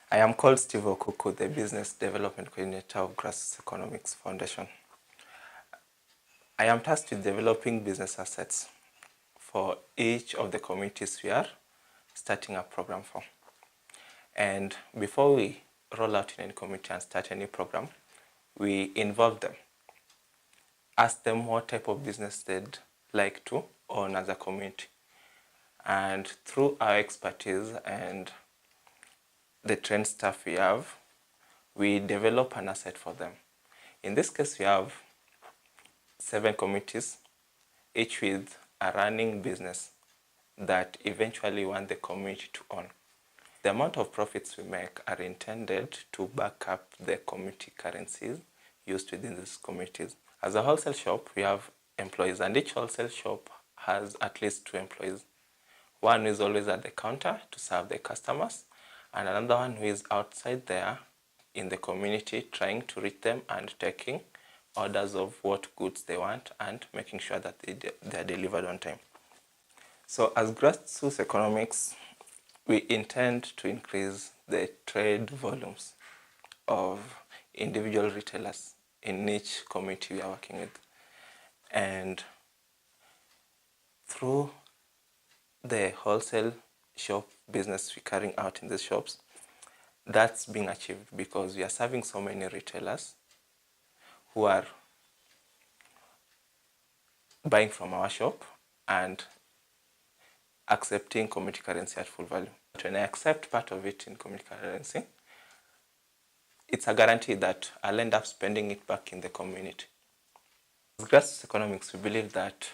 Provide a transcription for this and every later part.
I am called Steve Okuku, the Business Development Coordinator of Grassroots Economics Foundation. I am tasked with developing business assets for each of the communities we are starting a program for. And before we roll out in any community and start any program, we involve them, ask them what type of business they'd like to own as a community. And through our expertise and the trained staff we have, we develop an asset for them. In this case, we have 7 communities, each with a running business that eventually want the community to own. The amount of profits we make are intended to back up the community currencies used within these communities. As a wholesale shop, we have employees, and each wholesale shop has at least 2 employees. One who is always at the counter to serve the customers, and another one who is outside there in the community trying to reach them and taking orders of what goods they want and making sure that they are delivered on time. So as grassroots economics, we intend to increase the trade volumes of individual retailers in each community we are working with. And through the wholesale shop business we're carrying out in these shops, that's being achieved because we are serving so many retailers who are buying from our shop and accepting community currency at full value. When I accept part of it in community currency, it's a guarantee that I'll end up spending it back in the community. As grassroots economics, we believe that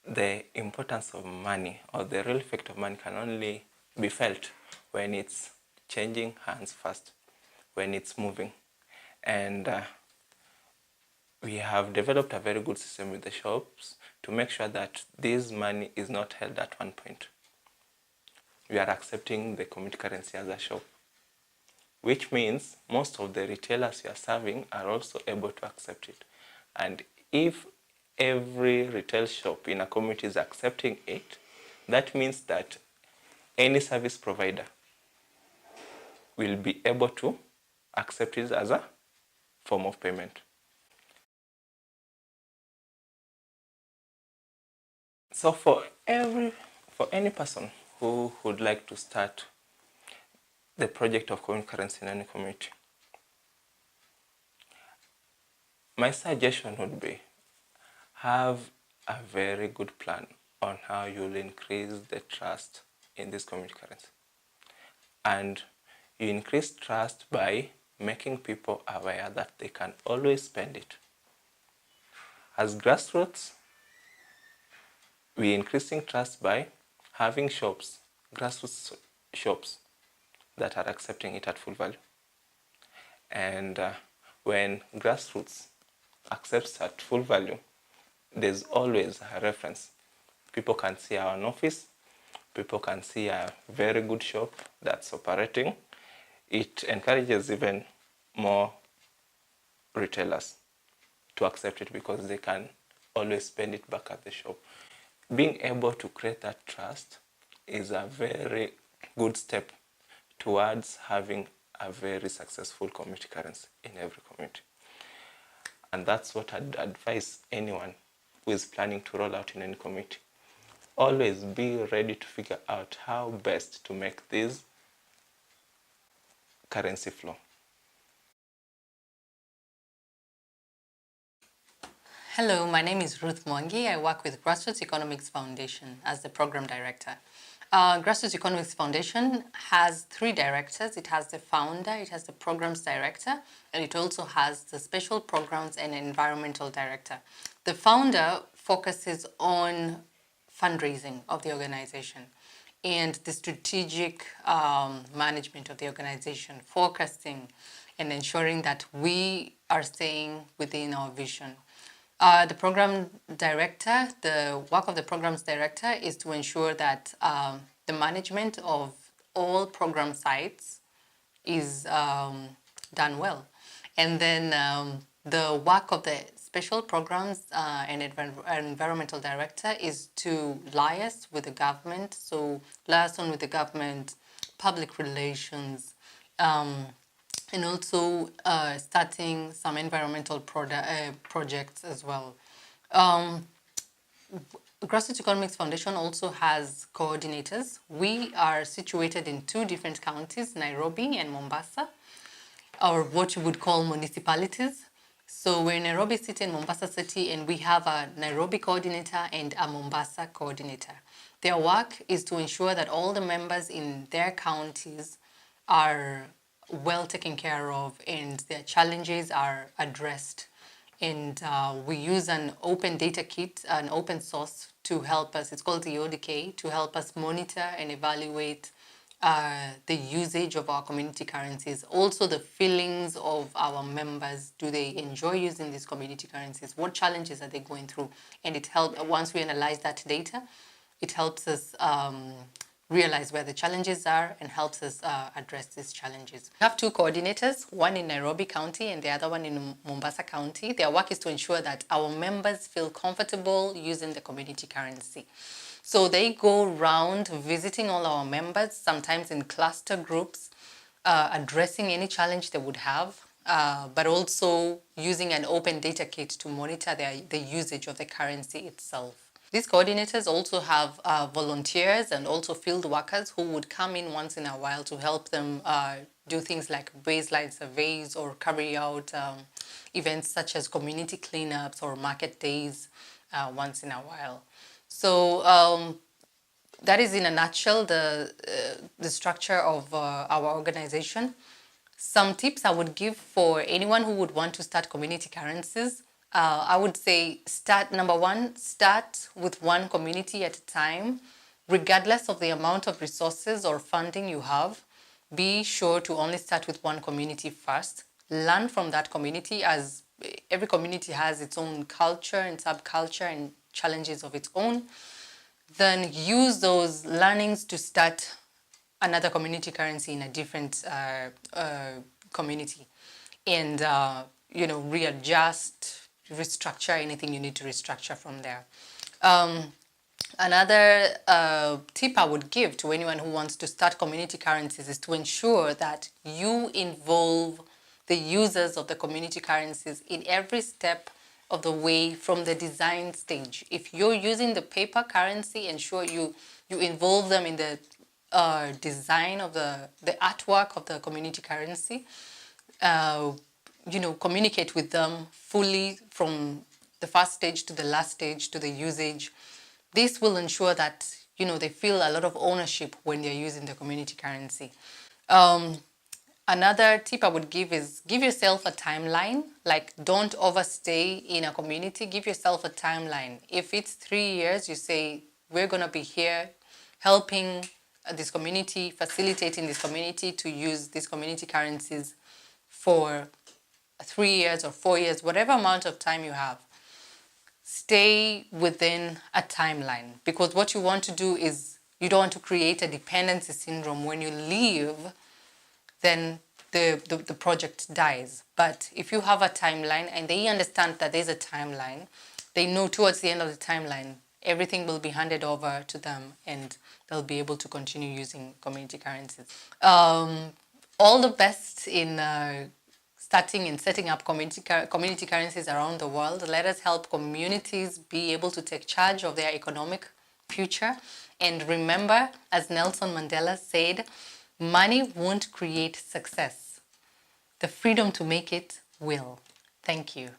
the importance of money or the real effect of money can only be felt when it's changing hands fast, when it's moving. And we have developed a very good system with the shops to make sure that this money is not held at one point. We are accepting the community currency as a shop, which means most of the retailers we are serving are also able to accept it. And if every retail shop in a community is accepting it, that means that any service provider will be able to accept it as a form of payment. So for any person who would like to start the project of community currency in any community, my suggestion would be have a very good plan on how you'll increase the trust in this community currency. And you increase trust by making people aware that they can always spend it. As grassroots, we're increasing trust by having shops, grassroots shops, that are accepting it at full value. And when grassroots accepts at full value, there's always a reference. People can see our office, people can see a very good shop that's operating. It encourages even more retailers to accept it because they can always spend it back at the shop. Being able to create that trust is a very good step towards having a very successful community currency in every community. And that's what I'd advise anyone who is planning to roll out in any community. Always be ready to figure out how best to make this currency flow. Hello, my name is Ruth Mwangi. I work with Grassroots Economics Foundation as the program director. Grassroots Economics Foundation has 3 directors. It has the founder, it has the programs director, and it also has the special programs and environmental director. The founder focuses on fundraising of the organization and the strategic management of the organization, forecasting and ensuring that we are staying within our vision. The program director, the work of the programs director is to ensure that the management of all program sites is done well. And then the work of the special programs and environmental director is to liaise with the government, so liaison with the government, public relations, and also starting some environmental projects as well. Grassroots Economics Foundation also has coordinators. We are situated in two different counties, Nairobi and Mombasa, or what you would call municipalities. So we're in Nairobi City and Mombasa City, and we have a Nairobi coordinator and a Mombasa coordinator. Their work is to ensure that all the members in their counties are well taken care of and their challenges are addressed. And we use an open data kit, an open source to help us. It's called the ODK, to help us monitor and evaluate the usage of our community currencies, also the feelings of our members. Do they enjoy using these community currencies? What challenges are they going through? And it helps, once we analyze that data, it helps us realize where the challenges are and helps us address these challenges. We have two coordinators, one in Nairobi County and the other one in Mombasa County. Their work is to ensure that our members feel comfortable using the community currency. So they go around visiting all our members, sometimes in cluster groups, addressing any challenge they would have, but also using an open data kit to monitor the usage of the currency itself. These coordinators also have volunteers and also field workers who would come in once in a while to help them do things like baseline surveys or carry out events such as community cleanups or market days once in a while. So that is in a nutshell the structure of our organization. Some tips I would give for anyone who would want to start community currencies. I would say number one, start with one community at a time, regardless of the amount of resources or funding you have. Be sure to only start with one community first. Learn from that community, as every community has its own culture and subculture and challenges of its own. Then use those learnings to start another community currency in a different community, and readjust, restructure anything you need to restructure from there. Another tip I would give to anyone who wants to start community currencies is to ensure that you involve the users of the community currencies in every step of the way from the design stage. If you're using the paper currency, ensure you involve them in the design of the artwork of the community currency. Communicate with them fully from the first stage to the last stage to the usage. This will ensure that, they feel a lot of ownership when they're using the community currency. Another tip I would give is give yourself a timeline. Like, don't overstay in a community. Give yourself a timeline. If it's 3 years, you say, we're going to be here helping this community, facilitating this community to use these community currencies for 3 years or 4 years, whatever amount of time you have. Stay within a timeline, because what you want to do is you don't want to create a dependency syndrome. When you leave, then the project dies. But if you have a timeline and they understand that there's a timeline, they know towards the end of the timeline, everything will be handed over to them and they'll be able to continue using community currencies. All the best in starting and setting up community currencies around the world. Let us help communities be able to take charge of their economic future. And remember, as Nelson Mandela said, money won't create success. The freedom to make it will. Thank you.